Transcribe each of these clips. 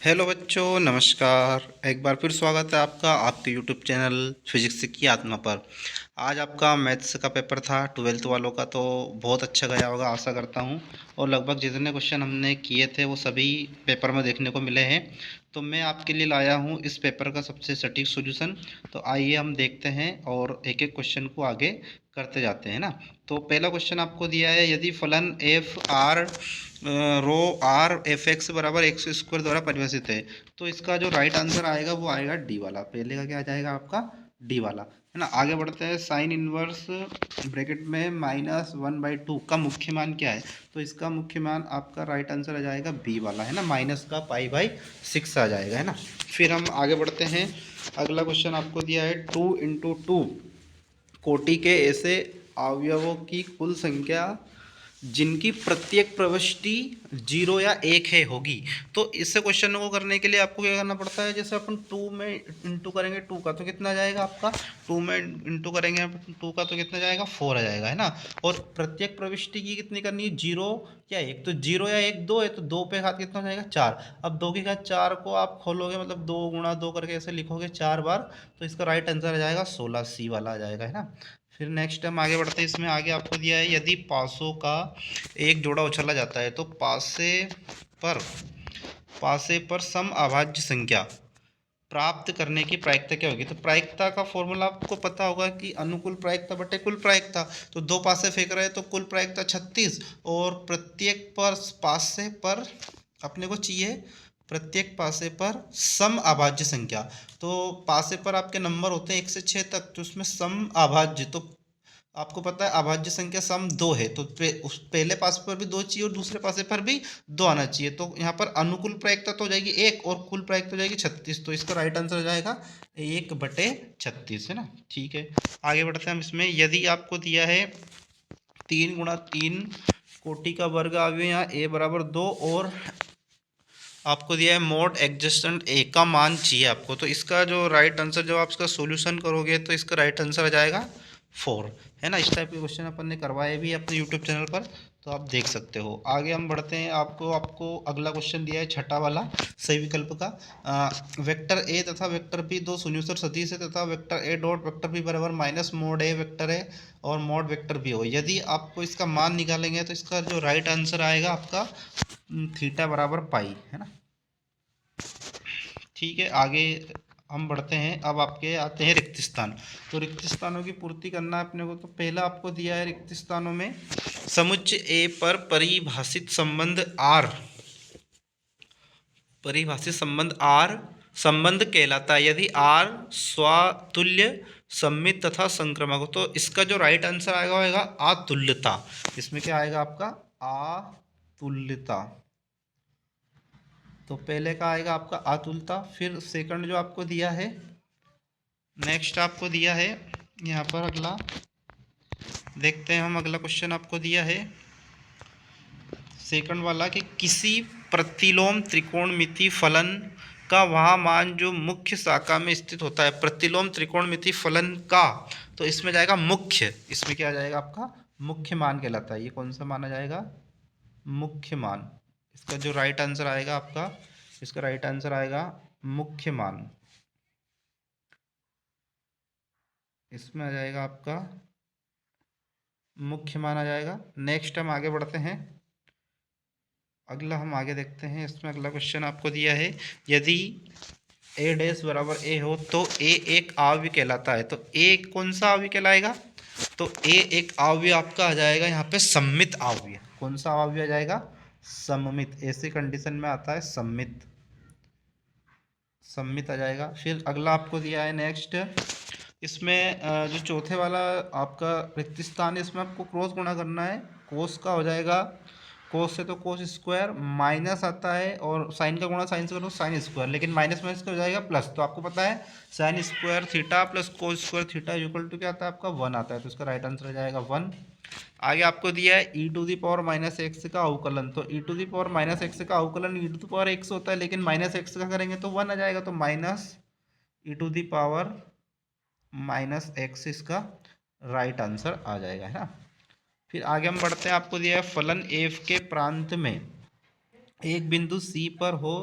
Hello बच्चों, नमस्कार। एक बार फिर स्वागत है आपका आपके यूट्यूब चैनल फिजिक्स की आत्मा पर। आज आपका मैथ्स का पेपर था 12th वालों का, तो बहुत अच्छा गया होगा आशा करता हूँ। और लगभग जितने क्वेश्चन हमने किए थे वो सभी पेपर में देखने को मिले हैं। तो मैं आपके लिए लाया हूँ इस पेपर का सबसे सटीक सॉल्यूशन। तो आइए हम देखते हैं और एक एक क्वेश्चन को आगे करते जाते हैं ना। तो पहला क्वेश्चन आपको दिया है, यदि फलन एफ आर रो आर एफ एक्स बराबर एक्स स्क्वायर द्वारा परिभाषित है, तो इसका जो राइट आंसर आएगा वो आएगा डी वाला। पहले का क्या आ जाएगा आपका? डी वाला, है ना। आगे बढ़ते हैं। साइन इनवर्स ब्रैकेट में -1/2 का मुख्य मान क्या है? तो इसका मुख्य मान आपका राइट आंसर आ जाएगा बी वाला, है ना। माइनस का पाई/6 आ जाएगा, है ना। फिर हम आगे बढ़ते हैं। अगला क्वेश्चन आपको दिया है 2 × 2 कोटि के ऐसे अवयवों की कुल संख्या जिनकी प्रत्येक प्रविष्टि 0 या 1 है होगी। तो इस क्वेश्चन को करने के लिए आपको क्या करना पड़ता है? जैसे अपन 2 में इंटू करेंगे 2 का तो कितना जाएगा आपका? 2 में इंटू करेंगे 2 का तो कितना जाएगा? 4 आ जाएगा, है ना। और प्रत्येक प्रविष्टि की कितनी करनी है? 0 या 1। तो 0 या 1 2 है, तो 2 पे हाथ कितना हो जाएगा? 4। अब 2 के साथ 4 को आप खोलोगे, मतलब 2 × 2 करके ऐसे लिखोगे 4 बार, तो इसका राइट आंसर आ जाएगा 16, सी वाला आ जाएगा, है ना। फिर नेक्स्ट हम आगे बढ़ते हैं। इसमें आगे आपको दिया है, यदि पासों का एक जोड़ा उछला जाता है तो पर पासे पर सम अभाज्य संख्या प्राप्त करने की प्रायिकता क्या होगी? तो प्रायिकता का फॉर्मूला आपको पता होगा कि अनुकूल प्रायिकता बटे कुल प्रायिकता। तो दो पासे फेंक रहे हैं तो कुल प्रायिकता 36, और प्रत्येक पर पासे पर अपने को चाहिए प्रत्येक पासे पर सम अभाज्य संख्या। तो पासे पर आपके नंबर होते हैं 1 से 6 तक, तो उसमें सम अभाज्य, तो आपको पता है अभाज्य संख्या सम 2 है, तो उस पहले पासे पर भी 2 चाहिए और दूसरे पासे पर भी 2 आना चाहिए। तो यहाँ पर अनुकूल प्रायिकता तो हो जाएगी 1 और कुल प्रायिकता हो जाएगी 36। तो इसका राइट आंसर हो जाएगा 1/36, है ना। ठीक है, आगे बढ़ते हैं हम इसमें। यदि आपको दिया है 3 × 3 कोटि का वर्ग अवयव, यहाँ ए बराबर 2, और आपको दिया है मोड एडजस्टेंट ए का मान चाहिए आपको, तो इसका जो राइट आंसर, जब आप इसका सॉल्यूशन करोगे तो इसका राइट आंसर आ जाएगा 4, है ना। इस टाइप के क्वेश्चन अपन ने करवाए भी अपने यूट्यूब चैनल पर, तो आप देख सकते हो। आगे हम बढ़ते हैं। आपको अगला क्वेश्चन दिया है छठा वाला सही विकल्प का। वेक्टर ए तथा वेक्टर बी दो शून्योत्तर सदिश है तथा vector A dot vector B बराबर माइनस मोड ए वेक्टर है और मोड वेक्टर बी हो। यदि आपको इसका मान निकालेंगे तो इसका जो राइट आंसर आएगा आपका थीटा बराबर पाई, है ना। ठीक है, आगे हम बढ़ते हैं। अब आपके आते हैं रिक्त स्थान। तो रिक्त स्थानों की पूर्ति करना है अपने को। तो पहला आपको दिया है रिक्त स्थानों में समुच्चय ए पर परिभाषित संबंध आर संबंध कहलाता है यदि आर स्वातुल्य सममित तथा संक्रामक हो। तो इसका जो राइट आंसर आएगा होगा आतुल्यता। इसमें क्या आएगा आपका? आतुल्यता। तो पहले का आएगा आपका अतुलता। फिर सेकंड जो आपको दिया है, नेक्स्ट आपको दिया है यहाँ पर अगला देखते हैं हम। अगला क्वेश्चन आपको दिया है सेकंड वाला कि किसी प्रतिलोम त्रिकोणमिति फलन का वह मान जो मुख्य शाखा में स्थित होता है। प्रतिलोम त्रिकोणमिति फलन का, तो इसमें जाएगा मुख्य। इसमें क्या आ जाएगा आपका? मुख्य मान कहलाता है। ये कौन सा मान आ जाएगा? मुख्य मान। इसका जो राइट आंसर आएगा आपका, इसका राइट आंसर आएगा मुख्य मान। इसमें आ जाएगा आपका मुख्य मान आ जाएगा। नेक्स्ट हम आगे बढ़ते हैं। अगला हम आगे देखते हैं। इसमें अगला क्वेश्चन आपको दिया है, यदि ए डैश बराबर ए हो तो ए एक अवयव कहलाता है। तो ए कौन सा अवयव कहलाएगा? तो ए एक अवयव आपका आ जाएगा यहाँ पे सममित अवयव। कौन सा अवयव आ जाएगा? सममित। ऐसी कंडीशन में आता है सममित, सम्मित आ जाएगा। फिर अगला आपको दिया है नेक्स्ट। इसमें जो चौथे वाला आपका रिक्त स्थान है, इसमें आपको क्रॉस गुणा करना है। कोस का हो जाएगा, कोस से तो कोस स्क्वायर, माइनस आता है और साइन का गुणा साइन से करो साइन स्क्वायर, लेकिन माइनस माइनस का हो जाएगा प्लस। तो आपको पता है sine square theta plus cos square theta equal to क्या आता है आपका? 1 आता है। तो इसका राइट आंसर आ जाएगा 1। आगे आपको दिया है e⁻⁻x का अवकलन। तो e⁻⁻x का अवकलन e⁻x होता है, लेकिन माइनस एक्स का करेंगे तो 1 आ जाएगा। तो -e⁻⁻x इसका राइट आंसर आ जाएगा, है ना। फिर आगे हम बढ़ते हैं। आपको दिया है फलन एफ के प्रांत में एक बिंदु सी पर हो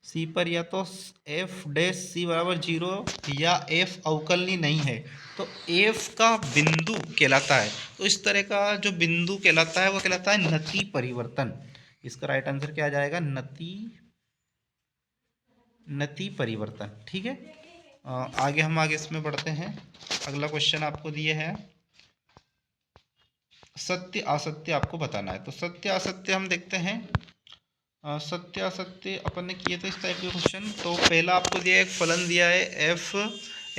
सी पर या तो एफ डैश सी बराबर 0 या एफ अवकलनीय नहीं है, तो एफ का बिंदु कहलाता है। तो इस तरह का जो बिंदु कहलाता है वो कहलाता है नति परिवर्तन। इसका राइट आंसर क्या आ जाएगा? नति परिवर्तन। ठीक है। आगे हम इसमें बढ़ते हैं। अगला क्वेश्चन आपको दिए है, सत्य असत्य आपको बताना है। तो सत्य असत्य हम देखते हैं। सत्य असत्य अपन ने किए थे इस टाइप के क्वेश्चन। तो पहला आपको दिया है, एक फलन दिया है एफ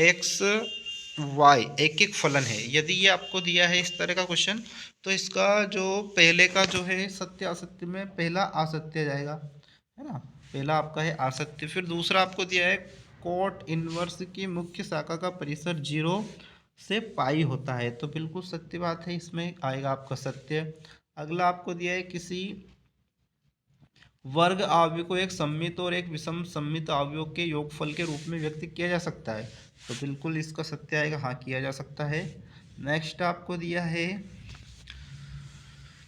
एक्स वाई, एक एक फलन है। यदि ये आपको दिया है इस तरह का क्वेश्चन, तो इसका जो पहले का जो है सत्य असत्य में पहला असत्य जाएगा, है ना। पहला आपका है असत्य। फिर दूसरा आपको दिया है कोट इनवर्स की मुख्य शाखा का परिसर 0 से पाई होता है, तो बिल्कुल सत्य बात है, इसमें आएगा आपका सत्य। अगला आपको दिया है किसी वर्ग आवयव को एक सममित और एक विषम सममित आवयों के योगफल के रूप में व्यक्त किया जा सकता है, तो बिल्कुल इसका सत्य आएगा, हाँ किया जा सकता है। नेक्स्ट आपको दिया है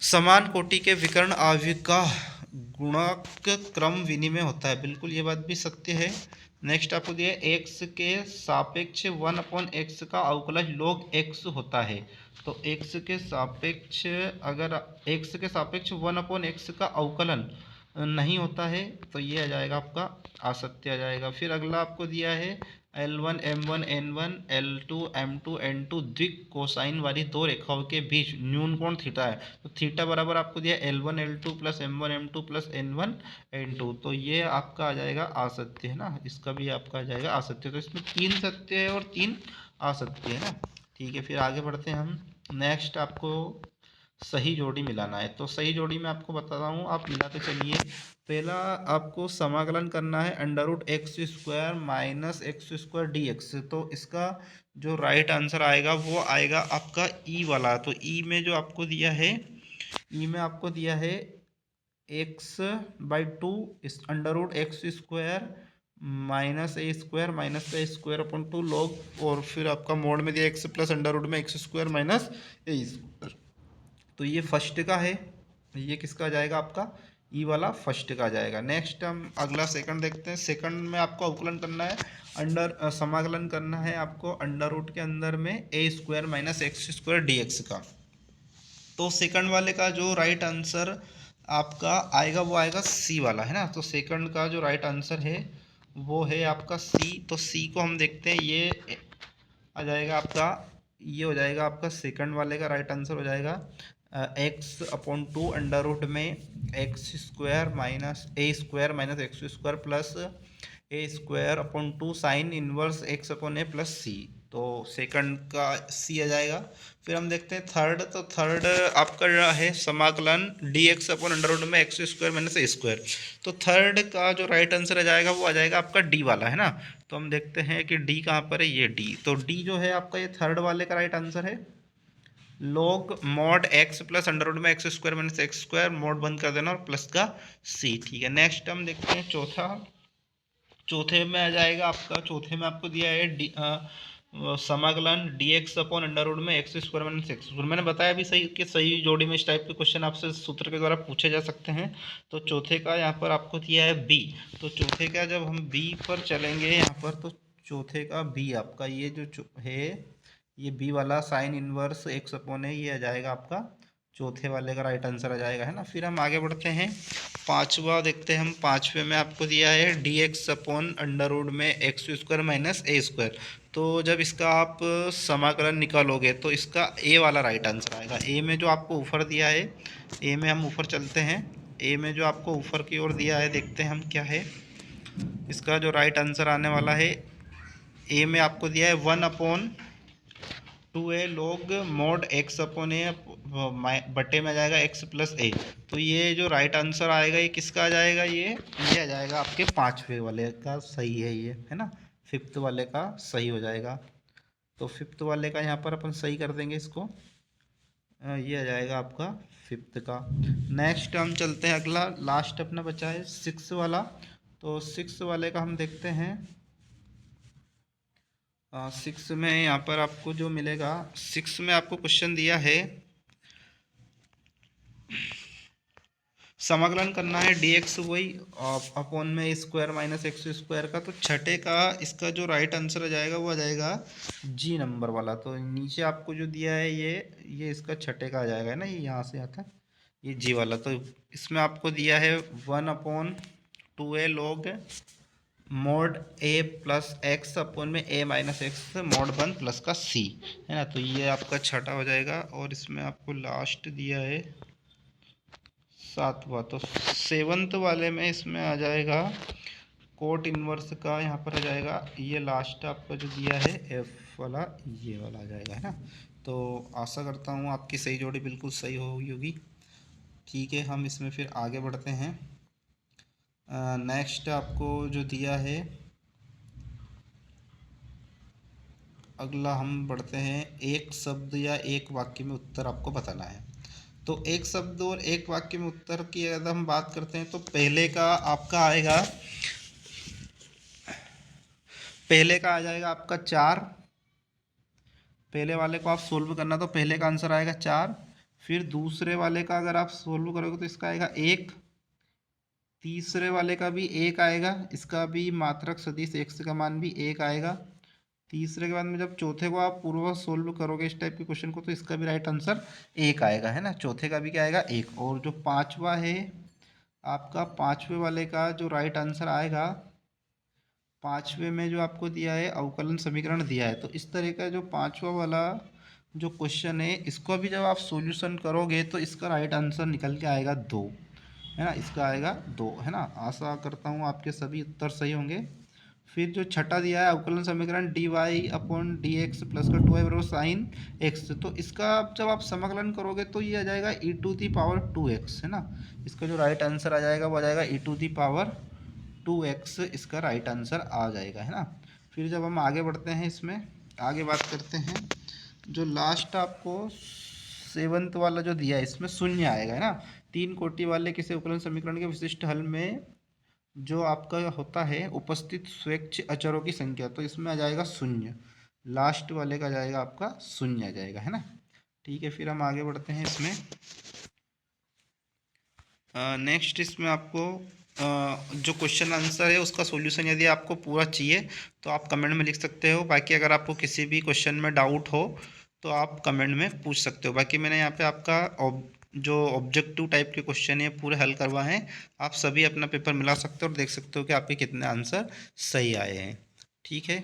समान कोटि के विकर्ण आवयव का गुणक क्रम विनिमय होता है, बिल्कुल ये बात भी सत्य है। नेक्स्ट आपको दिया है एक्स के सापेक्ष 1/x का अवकलज log x होता है, तो एक्स के सापेक्ष, अगर एक्स के सापेक्ष 1/x का अवकलन नहीं होता है तो ये आ जाएगा आपका असत्य आ जाएगा। फिर अगला आपको दिया है L1 M1 N1 L2 M2 N2 द्विक cosine वाली दो रेखाओं के बीच न्यून कोण थीटा है, तो थीटा बराबर आपको दिया L1 L2 plus M1 M2 plus N1 N2, तो ये आपका आ जाएगा असत्य, है ना। इसका भी आपका आ जाएगा असत्य। तो इसमें 3 सत्य है और 3 असत्य है ना। ठीक है, फिर आगे बढ़ते हैं हम। नेक्स्ट आपको सही जोड़ी मिलाना है, तो सही जोड़ी में आपको बताता हूँ, आप मिलाते चलिए। पहला आपको समाकलन करना है √x² माइनस x²dx, तो इसका जो राइट आंसर आएगा वो आएगा आपका ई वाला। तो ई में जो आपको दिया है, ई में आपको दिया है x/2 इस √x² माइनस a² माइनस का स्क्वायर अपन 2 लॉग, और फिर आपका मोड में दिया x प्लस अंडर रूट में x² माइनस a²। तो ये फर्स्ट का है, ये किसका आ जाएगा? आपका ई वाला फर्स्ट का आ जाएगा। नेक्स्ट हम अगला सेकंड देखते हैं। सेकंड में आपको अवकलन करना है, समाकलन करना है आपको अंडर रूट के अंदर में a² माइनस x²dx का। तो सेकंड वाले का जो राइट आंसर आपका आएगा वो आएगा सी वाला, है ना। तो सेकंड का जो राइट आंसर है वो है आपका सी। तो सी को हम देखते हैं, ये आ जाएगा आपका, ये हो जाएगा आपका सेकंड वाले का राइट आंसर हो जाएगा x/2 अंडर रूट में x² minus a² minus x² plus a²/2 sine inverse x/a plus C, तो सेकंड का सी आ जाएगा। फिर हम देखते हैं थर्ड। तो थर्ड आपका जो है समाकलन dx/√में x² माइनस a², तो थर्ड का जो राइट आंसर आ जाएगा वो आ जाएगा आपका डी वाला, है ना। तो हम देखते हैं कि डी कहाँ पर है, ये डी। तो डी जो है आपका ये थर्ड वाले का राइट आंसर है log mod x plus under root में x² माइनस x², मोड बंद कर देना और प्लस का सी। ठीक है, नेक्स्ट हम देखते हैं चौथा। चौथे में आ जाएगा आपका, चौथे में आपको दिया है समाकलन dx/√में x² माइनस x²। मैंने बताया भी सही कि सही जोड़ी में इस टाइप के क्वेश्चन आपसे सूत्र के द्वारा पूछे जा सकते हैं। तो चौथे का यहाँ पर आपको दिया है बी। तो चौथे का जब हम बी पर चलेंगे यहाँ पर, तो चौथे का बी आपका ये जो है, ये बी वाला साइन इनवर्स x/a, ये आ जाएगा आपका चौथे वाले का राइट आंसर आ जाएगा, है ना। फिर हम आगे बढ़ते हैं, पांचवा देखते हैं हम। पांचवे में आपको दिया है dx/√में x² माइनस a²। तो जब इसका आप समाकलन निकालोगे तो इसका ए वाला राइट आंसर आएगा। ए में जो आपको ऊपर दिया है, ए में हम ऊपर चलते हैं। ए में जो आपको ऊपर की ओर दिया है, देखते हैं हम क्या है इसका जो राइट आंसर आने वाला है। ए में आपको दिया है 1/2a log mod x/a बटे में आ जाएगा x प्लस a। तो ये जो राइट आंसर आएगा ये किसका आ जाएगा? ये आ जाएगा आपके पांचवे वाले का सही है, ये है ना। फिफ्थ वाले का सही हो जाएगा, तो फिफ्थ वाले का यहाँ पर अपन सही कर देंगे इसको। ये आ जाएगा आपका फिफ्थ का। नेक्स्ट हम चलते हैं, अगला लास्ट अपना बचा है सिक्स वाला। तो सिक्स वाले का हम देखते हैं। सिक्स में यहाँ पर आपको जो मिलेगा, सिक्स में आपको क्वेश्चन दिया है समाकलन करना है डी एक्स वही अपॉन में स्क्वायर माइनस एक्स स्क्वायर का। तो छठे का इसका जो राइट आंसर आ जाएगा वो आ जाएगा जी नंबर वाला। तो नीचे आपको जो दिया है ये इसका छठे का आ जाएगा, है ना, ये यहाँ से आता है ये जी वाला। तो इसमें आपको दिया है 1/2a log मोड ए प्लस एक्स अपॉन में ए माइनस एक्स मोड 1 प्लस का सी, है ना। तो ये आपका छठा हो जाएगा। और इसमें आपको लास्ट दिया है सातवां। तो सेवंथ वाले में इसमें आ जाएगा कोट इनवर्स का, यहाँ पर आ जाएगा ये लास्ट आपका जो दिया है एफ वाला, ये वाला आ जाएगा, है ना। तो आशा करता हूँ आपकी सही जोड़ी बिल्कुल सही होगी। ठीक है, हम इसमें फिर आगे बढ़ते हैं। नेक्स्ट आपको जो दिया है अगला हम बढ़ते हैं, एक शब्द या एक वाक्य में उत्तर आपको बताना है। तो एक शब्द और एक वाक्य में उत्तर की अगर हम बात करते हैं तो पहले का आपका आएगा, पहले का आ जाएगा आपका 4। पहले वाले को आप सोल्व करना तो पहले का आंसर आएगा 4। फिर दूसरे वाले का अगर आप सोल्व करोगे तो इसका आएगा 1। तीसरे वाले का भी 1 आएगा, इसका भी मात्रक सदिश x का मान भी 1 आएगा। तीसरे के बाद में जब चौथे को आप पूर्व सोल्व करोगे इस टाइप के क्वेश्चन को तो इसका भी राइट आंसर 1 आएगा, है ना। चौथे का भी क्या आएगा 1। और जो पांचवा है आपका, पांचवे वाले का जो राइट आंसर आएगा, पांचवे में जो आपको दिया है अवकलन समीकरण दिया है, तो इस तरह का जो पांचवा वाला जो क्वेश्चन है इसको भी जब आप सॉल्यूशन करोगे तो इसका राइट आंसर निकल के आएगा 2, है ना। इसका आएगा 2, है ना। आशा करता हूँ आपके सभी उत्तर सही होंगे। फिर जो छठा दिया है अवकलन समीकरण D Y upon D X plus का 2y बराबर साइन एक्स, तो इसका जब आप समाकलन करोगे तो ये आ जाएगा e⁻² x, है ना। इसका जो राइट आंसर आ जाएगा वो आ जाएगा e⁻² x, इसका राइट आंसर आ जाएगा, है ना। फिर जब हम आगे बढ़ते हैं इसमें आगे बात करते हैं, जो लास्ट आपको सेवंथ वाला जो दिया है इसमें शून्य आएगा, है ना। 3 कोटि वाले किसी अवकलन समीकरण के विशिष्ट हल में जो आपका होता है उपस्थित स्वेच्छ अचरों की संख्या, तो इसमें आ जाएगा शून्य। लास्ट वाले का जाएगा आपका शून्य आ जाएगा, है ना। ठीक है, फिर हम आगे बढ़ते हैं इसमें। नेक्स्ट इसमें आपको जो क्वेश्चन आंसर है उसका सॉल्यूशन यदि आपको पूरा चाहिए तो आप कमेंट में लिख सकते हो। बाकी अगर आपको किसी भी क्वेश्चन में डाउट हो तो आप कमेंट में पूछ सकते हो। बाकी मैंने यहाँ पे आपका जो ऑब्जेक्टिव टाइप के क्वेश्चन है पूरे हल करवाए हैं। आप सभी अपना पेपर मिला सकते हो और देख सकते हो कि आपके कितने आंसर सही आए हैं। ठीक है।